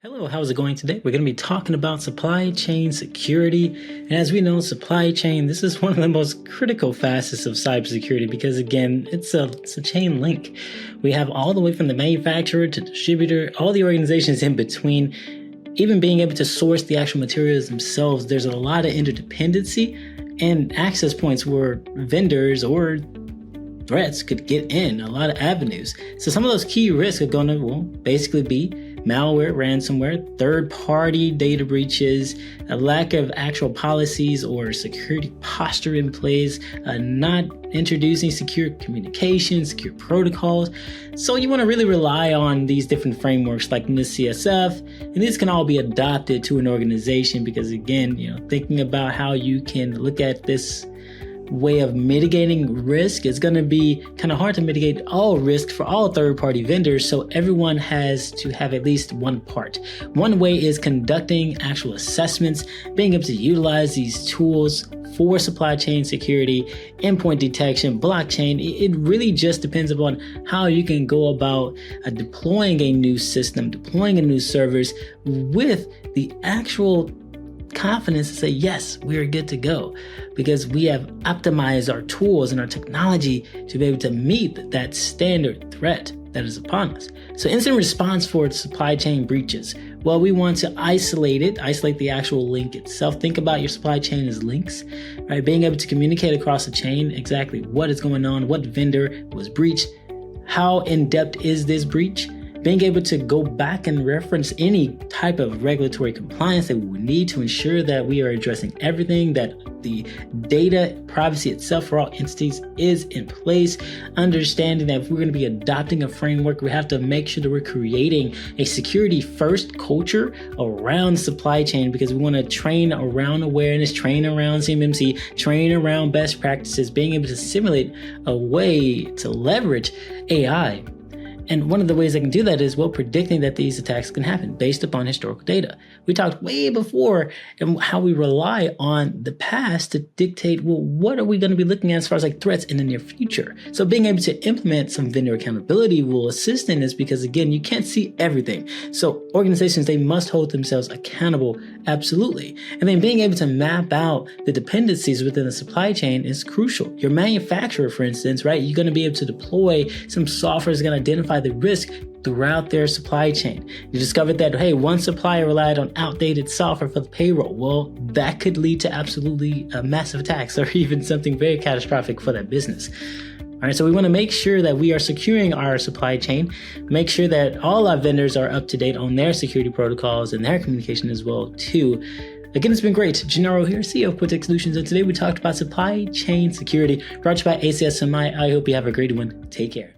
Hello, how's it going today? We're going to be talking about supply chain security. And as we know, supply chain, this is one of the most critical facets of cybersecurity because, again, it's a chain link. We have all the way from the manufacturer to distributor, all the organizations in between, even being able to source the actual materials themselves. There's a lot of interdependency and access points where vendors or threats could get in, a lot of avenues. So some of those key risks are going to, basically be malware, ransomware, third-party data breaches, a lack of actual policies or security posture in place, not introducing secure communication, secure protocols. So you want to really rely on these different frameworks like NIST-CSF, and these can all be adopted to an organization because, again, thinking about how you can look at this way of mitigating risk is going to be kind of hard to mitigate all risk for all third-party vendors, so everyone has to have at least one part. One way is conducting actual assessments, being able to utilize these tools for supply chain security, endpoint detection, blockchain. It really just depends upon how you can go about deploying a new system, deploying a new servers with the actual confidence to say, yes, we're good to go because we have optimized our tools and our technology to be able to meet that standard threat that is upon us. So incident response for supply chain breaches. Well, we want to isolate the actual link itself. Think about your supply chain as links, right? Being able to communicate across the chain exactly what is going on, what vendor was breached, how in-depth is this breach, being able to go back and reference any type of regulatory compliance that we would need to ensure that we are addressing everything, that the data privacy itself for all entities is in place, understanding that if we're going to be adopting a framework, we have to make sure that we're creating a security first culture around supply chain because we want to train around awareness, train around CMMC, train around best practices, being able to simulate a way to leverage AI. And one of the ways I can do that is, predicting that these attacks can happen based upon historical data. We talked way before and how we rely on the past to dictate, what are we going to be looking at as far as threats in the near future? So being able to implement some vendor accountability will assist in this because, again, you can't see everything. So organizations, they must hold themselves accountable, absolutely. And then being able to map out the dependencies within the supply chain is crucial. Your manufacturer, for instance, right? You're going to be able to deploy some software that's going to identify the risk throughout their supply chain. You discovered that, hey, one supplier relied on outdated software for the payroll. Well, that could lead to absolutely massive attacks or even something very catastrophic for that business. All right, so we want to make sure that we are securing our supply chain, make sure that all our vendors are up to date on their security protocols and their communication as well, too. Again, it's been great. Gennaro here, CEO of Quitec Solutions, and today we talked about supply chain security, brought to you by ACSMI. I hope you have a great one. Take care.